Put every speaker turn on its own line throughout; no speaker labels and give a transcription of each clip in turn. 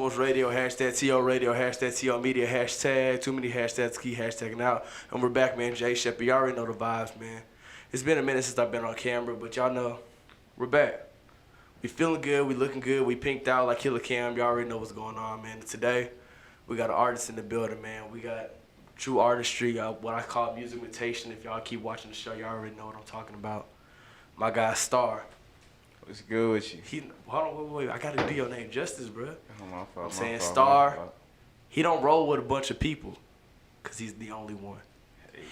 TalentedOnes radio, hashtag TO radio, hashtag TOmedia, hashtag too many hashtags, key hashtagging out. And we're back, man. Jay Shepard, you already know the vibes, man. It's been a minute since I've been on camera, but y'all know we're back. We feeling good, we looking good, we pinked out like Killer Cam. Y'all already know what's going on, man. Today, we got an artist in the building, man. We got true artistry, what I call music imitation. If y'all keep watching the show, y'all already know what I'm talking about. My guy, Star.
What's good with you?
Hold on, wait. I gotta do your name justice, bro.
Oh, my fault,
I'm saying
fault,
Star, he don't roll with a bunch of people, cause he's the only one.
Hey.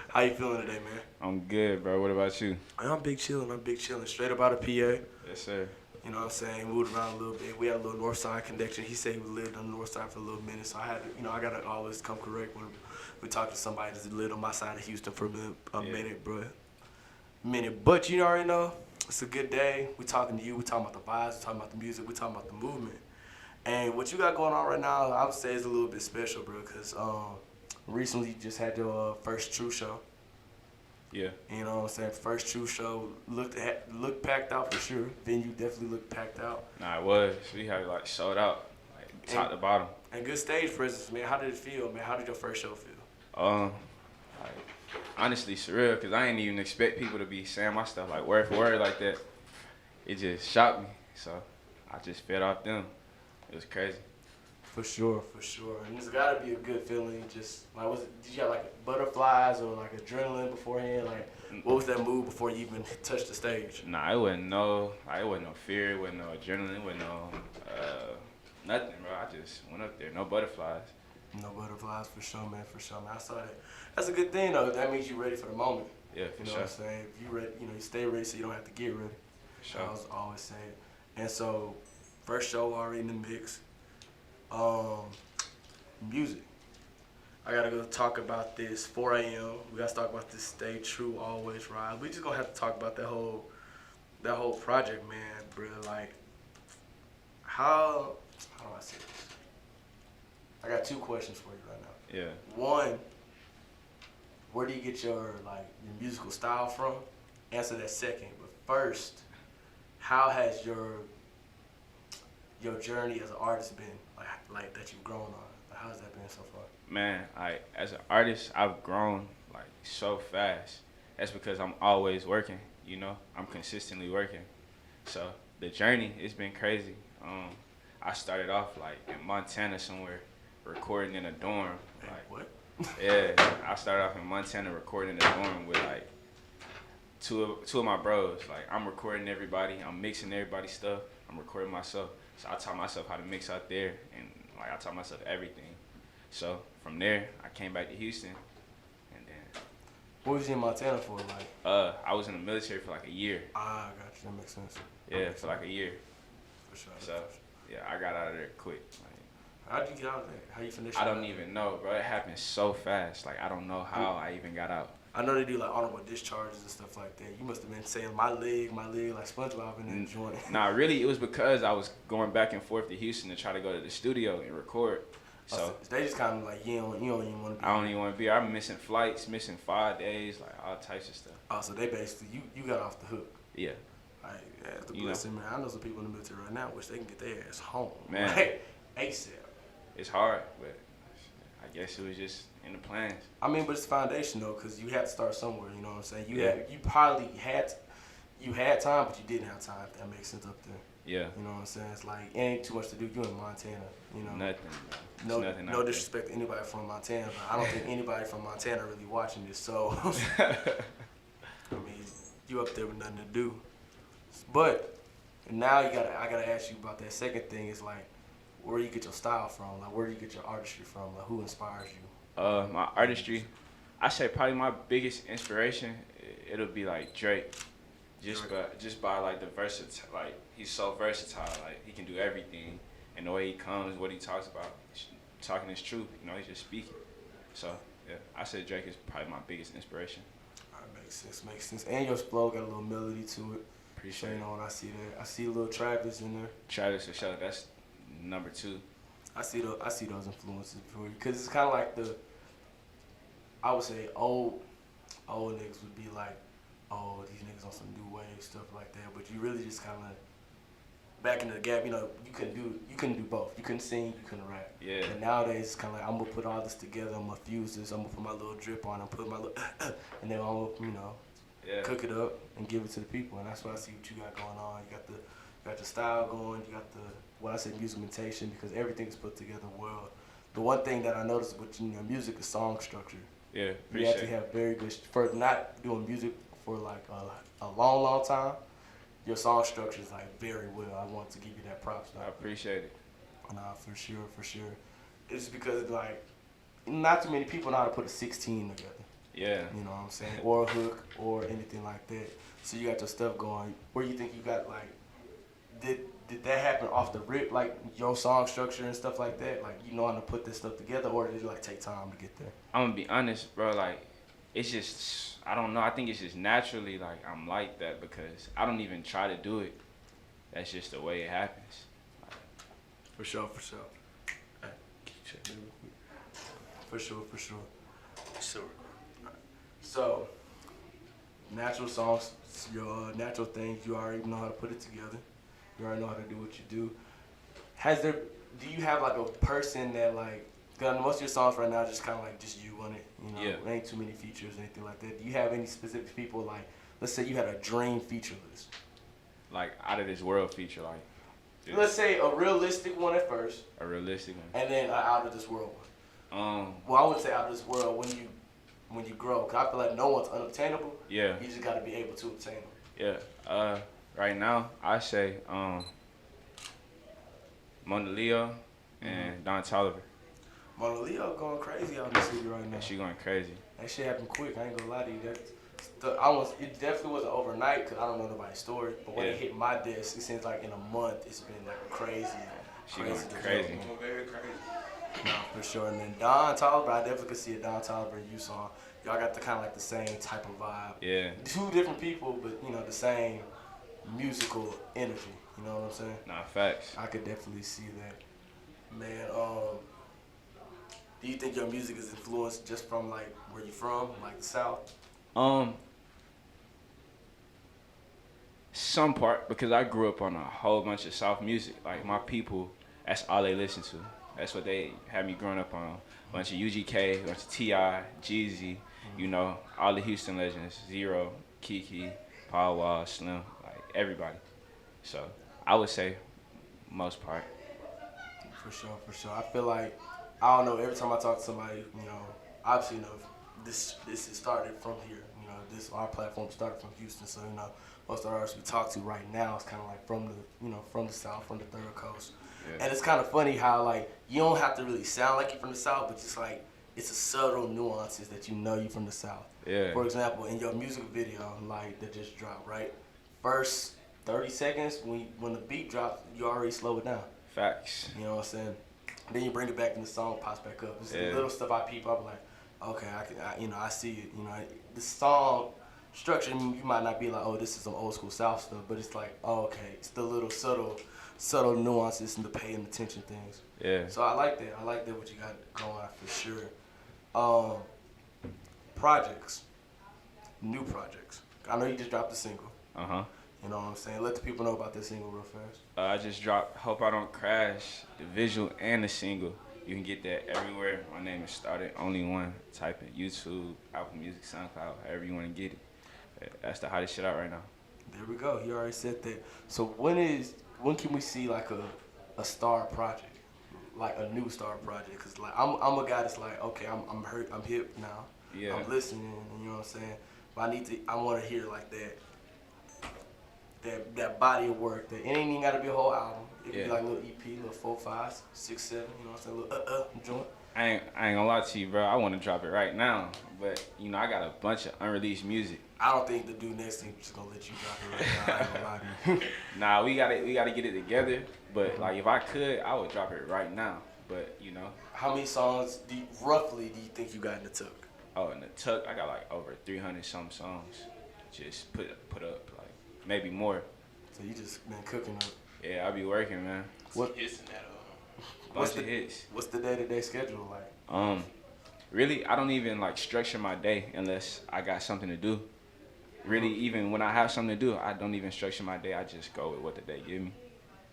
How you feeling today, man?
I'm good, bro. What about you?
I'm big chilling. Straight up out of PA.
Yes, sir.
You know what I'm saying? Moved around a little bit. We had a little north side connection. He said he lived on the north side for a little minute, so I had to, I gotta always come correct when we talk to somebody that lived on my side of Houston for a minute, bro. But you already know, it's a good day. We talking to you. We talking about the vibes. We talking about the music. We talking about the movement. And what you got going on right now, I would say is a little bit special, bro, because recently you just had your first true show.
Yeah.
You know what I'm saying? First true show looked packed out for sure. Venue definitely looked packed out.
Nah, it was. We had sold out, top to bottom.
And good stage presence, man. How did it feel, man? How did your first show feel?
Honestly surreal, because I didn't even expect people to be saying my stuff word for word like that. It just shocked me, so I just fed off them. It was crazy.
For sure. And it's gotta be a good feeling. Just did you have butterflies or adrenaline beforehand? What was that mood before you even touched the stage?
Nah, it wasn't no fear, it wasn't no adrenaline, it wasn't no nothing, bro. I just went up there, no butterflies.
No butterflies, for sure, man. I saw that. That's a good thing, though. That means you're ready for the moment.
Yeah, for sure.
You know what I'm saying? If you ready, you stay ready so you don't have to get ready.
For sure.
I was always saying. And so, first show already in the mix. Music. I gotta go talk about this 4 a.m. We gotta talk about this Stay True, Always Rise. We just gonna have to talk about that whole project, man, bro. How do I say this? I got two questions for you right now.
Yeah.
One, where do you get your musical style from? Answer that second. But first, how has your journey as an artist been? That you've grown on? How has that been so far?
Man, as an artist, I've grown so fast. That's because I'm always working, I'm consistently working. So the journey, it's been crazy. I started off in Montana somewhere, recording in a dorm.
What?
Yeah, I started off in Montana recording in a dorm with two of my bros. I'm recording everybody, I'm mixing everybody's stuff, I'm recording myself. So I taught myself how to mix out there, and I taught myself everything. So from there, I came back to Houston, and then.
What was you in Montana for?
I was in the military for a year.
Ah, I got you. That makes sense.
Yeah, for a year.
For sure.
So yeah, I got out of there quick.
How'd you get out of there? How you finished?
I don't even know, bro. It happened so fast. I don't know how I even got out.
I know they do honorable discharges and stuff like that. You must have been saying my leg, like SpongeBob in that joint.
Nah, really, it was because I was going back and forth to Houston to try to go to the studio and record. So
they just kind of you don't even want to be.
I don't even want to be here. I'm missing flights, missing 5 days, all types of stuff.
Oh, so they basically you got off the hook.
Yeah.
That's the blessing, man. I know some people in the military right now wish they can get their ass home.
Man.
ASAP.
It's hard, but I guess it was just in the plans.
I mean, but it's foundation though, because you had to start somewhere. You know what I'm saying? You probably had time, but you didn't have time. If that makes sense up there.
Yeah.
You know what I'm saying? It's it ain't too much to do. You in Montana,
Nothing. Nothing
no disrespect to anybody from Montana, but I don't think anybody from Montana really watching this. So, I mean, you up there with nothing to do. But now I gotta ask you about that second thing. Is where do you get your style from? Where do you get your artistry from? Who inspires you?
My artistry, I say probably my biggest inspiration, it'll be Drake. Just by the versatile, he's so versatile, he can do everything, and the way he comes, what he talks about, talking his truth, he's just speaking. So yeah, I say Drake is probably my biggest inspiration.
All right, makes sense. And your flow got a little melody to it.
Appreciate it.
I see that. I see a little Travis in there.
Travis for sure. That's number 2.
I see those influences for you, because it's kind of I would say old niggas would be oh, these niggas on some new wave stuff like that, but you really just kind of back in the gap, you know, you couldn't do both. You couldn't sing, you couldn't rap.
Yeah.
And nowadays it's kind of like I'm gonna put all this together. I'm gonna fuse this. I'm gonna put my little drip on and put my little, and then I'm gonna, you know, cook it up and give it to the people. And that's what I see what you got going on. You got the style going. You got the what I say musicmentation, because everything is put together well. The one thing that I noticed with music is song structure.
Yeah,
you actually have very good for not doing music for like a long time. Your song structure is like very well. I want to give you that props.
I appreciate it.
Nah, for sure. It's because like not too many people know how to put a 16 together.
Yeah.
You know what I'm saying? Or a hook or anything like that. So you got your stuff going. Where you think you got like did that happen off the rip, like your song structure and stuff like that? Like you know how to put this stuff together, or did it like take time to get there?
I'm gonna be honest, bro. Like it's just I don't know. I think it's just naturally like I'm like that because I don't even try to do it. That's just the way it happens.
For sure. Hey, check that real quick. For sure. So, natural songs, your natural things, you already know how to put it together. You already know how to do what you do. Do you have like a person that like, cause most of your songs right now just kind of like just you on it, you know?
Yeah.
There ain't too many features, anything like that. Do you have any specific people like, let's say you had a dream feature list?
Like out of this world feature, like. Dude.
Let's say a realistic one at first.
A realistic one.
And then an out of this world one. Well, I wouldn't say out of this world when you grow, cause I feel like no one's unobtainable.
Yeah.
You just gotta be able to obtain them.
Yeah. Right now, I say Monaleo and Don Toliver.
Monaleo going crazy out in the city right now.
Yeah, she going crazy.
That shit happened quick. I ain't gonna lie to you. It definitely wasn't overnight because I don't know nobody's story. But when it hit my desk, it seems like in a month it's been like crazy.
She going crazy.
Very crazy. No, for sure. And then Don Toliver, I definitely could see a Don Toliver and you song. Y'all got the kind of like the same type of vibe.
Yeah.
Two different people, but you know the same musical energy. You know what I'm saying?
Nah, facts.
I could definitely see that. Man, do you think your music is influenced just from like where you from, like the South?
Some part, because I grew up on a whole bunch of South music. Like my people, that's all they listen to. That's what they had me growing up on. A bunch of UGK, a bunch of T.I., Jeezy, you know, all the Houston legends, Zero, Kiki, Paul Wall, Slim, like everybody. So I would say most part.
For sure. I feel like, I don't know, every time I talk to somebody, you know, obviously, you know, this is started from here. You know, our platform started from Houston, so, you know, most of the artists we talk to right now is kind of like from the South, from the Third Coast. Yeah. And it's kind of funny how, like, you don't have to really sound like you're from the South, but just, like, it's a subtle nuances that you know you're from the South.
Yeah.
For example, in your music video, like, that just dropped, right? First 30 seconds, when the beat drops, you already slow it down.
Facts.
You know what I'm saying? Then you bring it back and the song pops back up. It's little stuff I peep up like, okay, I see it. You know, the song structure, you might not be like, oh, this is some old school South stuff, but it's like, oh, okay, it's the little subtle nuances and the paying attention things.
Yeah.
So I like that. I like that what you got going for sure. Projects, new projects. I know you just dropped a single. You know what I'm saying? Let the people know about this single real fast.
I just dropped Hope I Don't Crash, the visual and the single. You can get that everywhere. My name is Startheonly1. Type in YouTube, Apple Music, SoundCloud, however you want to get it. That's the hottest shit out right now.
There we go. He already said that. So when can we see like a star project, like a new star project? Cause like I'm a guy that's like, okay, I'm hip now.
Yeah.
I'm listening. You know what I'm saying? But I want to hear like that body of work. That it ain't even got to be a whole album. It could be like a little EP, little 4, 5, 6, 7. You know what I'm saying? Little joint.
I ain't gonna lie to you, bro. I want to drop it right now, but you know I got a bunch of unreleased music.
I don't think the dude next thing is just gonna let you drop it right now. I ain't gonna lie to you.
Nah, we gotta get it together. But like if I could, I would drop it right now. But you know.
How many songs roughly do you think you got in the tuck?
Oh, in the tuck, I got like over 300 some songs. Just put up like maybe more.
So you just been cooking up.
Yeah, I be working, man.
What
hits in that? Bunch of hits.
What's the day-to-day schedule like?
Really, I don't even like structure my day unless I got something to do. Really, even when I have something to do, I don't even structure my day. I just go with what the day give me,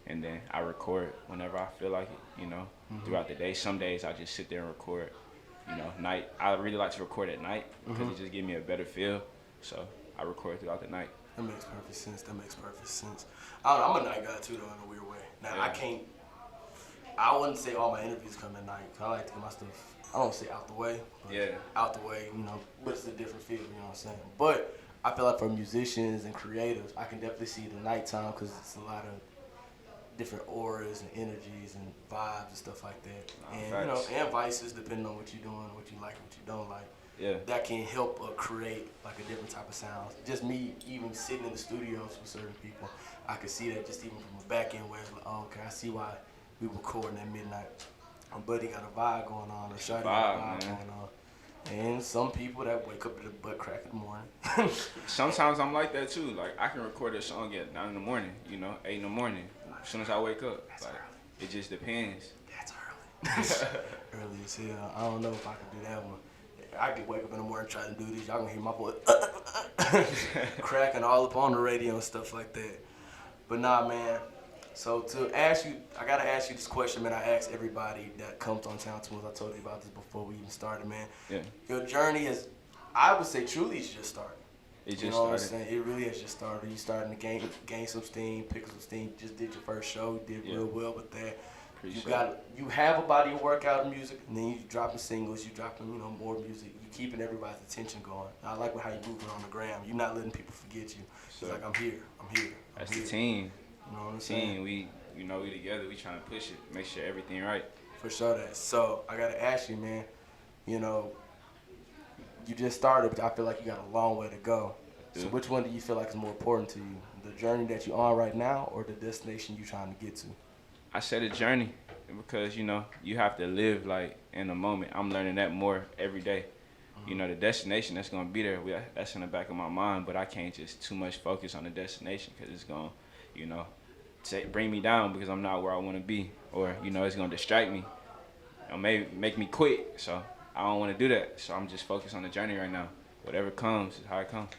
and then I record whenever I feel like it, you know, throughout the day. Some days I just sit there and record, you know, night. I really like to record at night because it just gives me a better feel. So I record throughout the night.
That makes perfect sense. That makes perfect sense. I'm a night guy too, though, in a weird way. Now,
Yeah.
I wouldn't say all my interviews come at night. I like to get my stuff, I don't say out the way, but out the way, you know, but it's a different feel, you know what I'm saying? But I feel like for musicians and creatives, I can definitely see the nighttime because it's a lot of different auras and energies and vibes and stuff like that. And, you know, and vices, depending on what you're doing, what you like, what you don't like.
Yeah.
That can help create like a different type of sound. Just me even sitting in the studios with certain people, I could see that just even from a back end where it's like, oh, okay, I see why we recording at midnight. My buddy got a vibe going on, or Shawty got a vibe going on. And some people that wake up to the butt crack in the morning.
Sometimes I'm like that too. Like I can record a song at 9 in the morning, you know, 8 in the morning. As soon as I wake up.
That's
like
early.
It just depends.
That's early. Early as hell. I don't know if I could do that one. I could wake up in the morning trying to do this. Y'all gonna hear my voice cracking all up on the radio and stuff like that. But nah, man. So to ask you, I gotta ask you this question, man. I ask everybody that comes on TalentedOnes. I told you about this before we even started, man.
Yeah.
Your journey is, I would say, truly, it's just started.
It just
you know
started.
what I'm saying? It really has just started. You starting to gain some steam, pick up some steam. Just did your first show. You did real well with that. You have a body of work out of music, and then you dropping singles, you dropping, you know, more music. You keeping everybody's attention going. I like how you moving on the gram. You're not letting people forget you. It's like I'm here.
That's the team.
You know what I'm saying?
We together. We trying to push it, make sure everything right.
For sure that. So I gotta ask you, man. You know, you just started, but I feel like you got a long way to go. So which one do you feel like is more important to you? The journey that you're on right now, or the destination you're trying to get to?
I said a journey because, you know, you have to live like in the moment. I'm learning that more every day. You know, the destination that's going to be there, that's in the back of my mind, but I can't just too much focus on the destination because it's going to, you know, bring me down because I'm not where I want to be, or, you know, it's going to distract me or maybe make me quit. So I don't want to do that. So I'm just focused on the journey right now. Whatever comes is how it comes.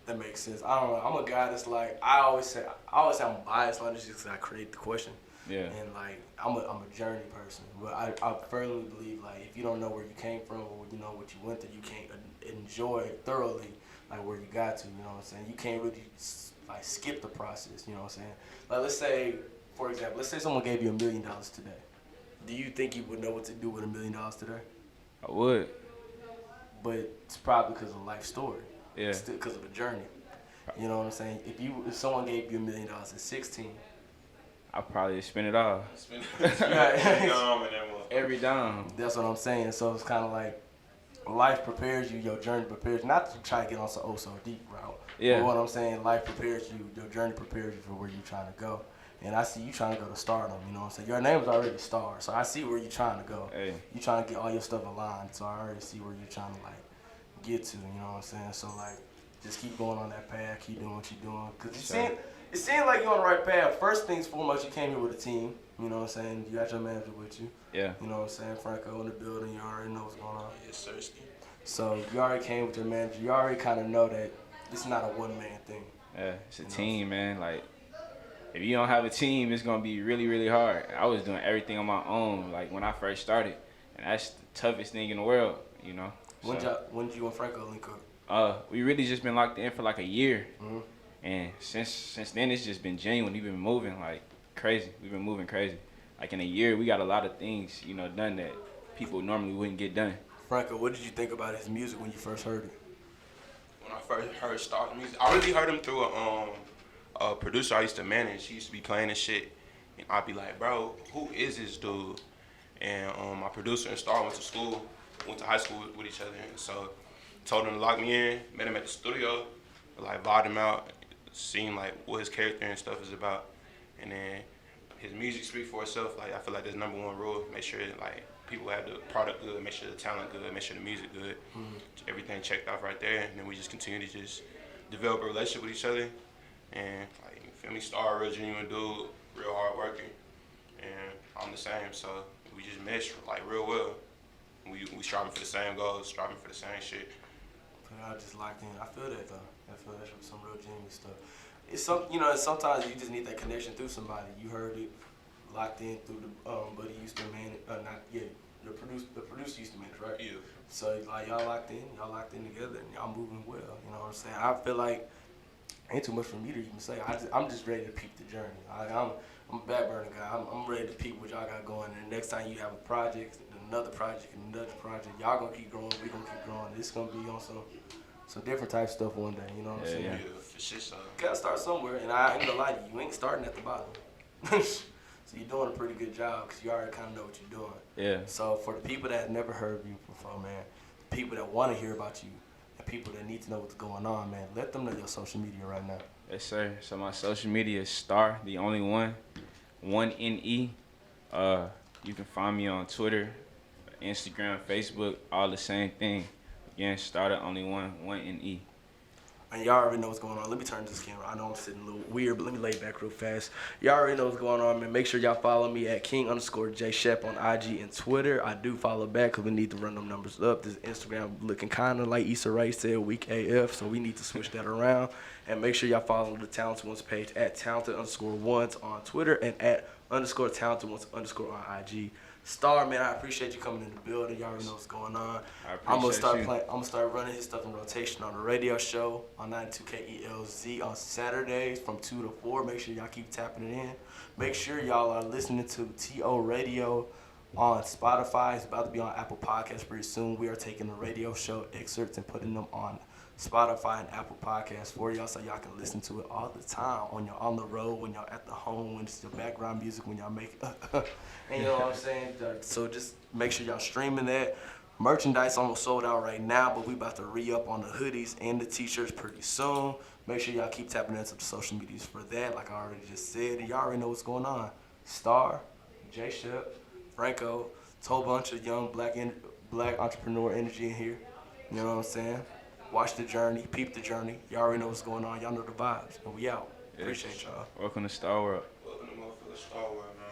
That makes sense. I don't know. I'm a guy that's like, I always say I'm biased on this just because I create the question.
Yeah.
And like I'm a journey person, but I firmly believe like if you don't know where you came from or you know what you went through, you can't enjoy thoroughly like where you got to. You know what I'm saying? You can't really like skip the process. You know what I'm saying? Like let's say, for example, let's say someone gave you $1 million today. Do you think you would know what to do with $1 million today?
I would.
But it's probably because of the life story.
Yeah.
It's still because of the journey. You know what I'm saying? If someone gave you $1 million at 16.
I probably spend it all. Every dime.
That's what I'm saying. So it's kind of like life prepares you, your journey prepares you. Not to try to get on some so deep route.
Yeah.
But what I'm saying, life prepares you, your journey prepares you for where you're trying to go. And I see you trying to go to stardom, you know what I'm saying? Your name's already Star, so I see where you're trying to go.
Hey.
You're trying to get all your stuff aligned, so I already see where you're trying to like get to, you know what I'm saying? So like, just keep going on that path, keep doing what you're doing. Cause it seems like you're on the right path. First things foremost, you came here with a team. You know what I'm saying? You got your manager with you.
Yeah.
You know what I'm saying? Franco in the building. You already know what's going on.
Yes, sir.
So you already came with your manager. You already kind of know that it's not a one-man thing.
Yeah, it's a team, man. Like, if you don't have a team, it's going to be really, really hard. I was doing everything on my own, like, when I first started. And that's the toughest thing in the world, you know?
When did you and Franco link up?
We really just been locked in for like a year. And since then, it's just been genuine. We've been moving like crazy. We've been moving crazy. Like in a year, we got a lot of things, you know, done that people normally wouldn't get done.
Franco, what did you think about his music when you first heard it?
When I first heard Star's music, I really heard him through a producer I used to manage. He used to be playing this shit, and I'd be like, bro, who is this dude? And my producer and Star went to high school with each other, and so told him to lock me in, met him at the studio, like vibed him out, seen like what his character and stuff is about, and then his music speaks for itself. Like I feel like that's #1 rule: make sure like people have the product good, make sure the talent good, make sure the music good. Everything checked off right there, and then we just continue to just develop a relationship with each other. And like, you feel me, Star, real genuine dude, real hard working, and I'm the same. So we just mesh like real well. We striving for the same goals, striving for the same shit.
I just locked in. I feel that though. I feel that's some real genuine stuff. it's sometimes you just need that connection through somebody. You heard it locked in through the buddy used to manage, the producer used to manage, right?
Yeah.
So like y'all locked in together, and y'all moving well. You know what I'm saying? I feel like ain't too much for me to even say. I'm just ready to peep the journey. I'm a back burner guy. I'm ready to peep what y'all got going. And next time you have a project, another project, y'all gonna keep growing. We gonna keep growing. This gonna be on some different type stuff one day. You know what I'm saying?
Yeah, for sure. So.
Gotta start somewhere, and I ain't gonna lie to you. You ain't starting at the bottom. So you're doing a pretty good job because you already kind of know what you're doing.
Yeah.
So for the people that have never heard of you before, man, the people that want to hear about you, and people that need to know what's going on, man, let them know your social media right now.
Yes, sir. So my social media is Startheonly1, 1NE. You can find me on Twitter, Instagram, Facebook, all the same thing. Again, Startheonly1, 1NE.
And y'all already know what's going on. Let me turn this camera. I know I'm sitting a little weird, but let me lay back real fast. Y'all already know what's going on, man. Make sure y'all follow me at King_JShep on IG and Twitter. I do follow back because we need to run them numbers up. This Instagram looking kind of like Issa Rae said, weak AF, so we need to switch that around. And make sure y'all follow the TalentedOnes page at TalentedOnes on Twitter and at _TalentedOnes_ on IG. Star, man, I appreciate you coming in the building. Y'all already know what's going on. I'm gonna start running his stuff in rotation on the radio show on 92KELZ on Saturdays from 2 to 4. Make sure y'all keep tapping it in. Make sure y'all are listening to TO Radio on Spotify. It's about to be on Apple Podcasts pretty soon. We are taking the radio show excerpts and putting them on Spotify and Apple Podcasts for y'all so y'all can listen to it all the time when you're on the road, when y'all at the home, when it's your background music, when y'all make it. And you know what I'm saying? So just make sure y'all streaming that. Merchandise almost sold out right now, but we about to re-up on the hoodies and the t-shirts pretty soon. Make sure y'all keep tapping into the social medias for that, like I already just said. And y'all already know what's going on. Star, JShep, Franco, it's a whole bunch of young black entrepreneur energy in here. You know what I'm saying? Watch the journey, peep the journey. Y'all already know what's going on. Y'all know the vibes. And we out. Appreciate y'all.
Welcome to Star World.
Welcome to motherfucking Star Wars, man.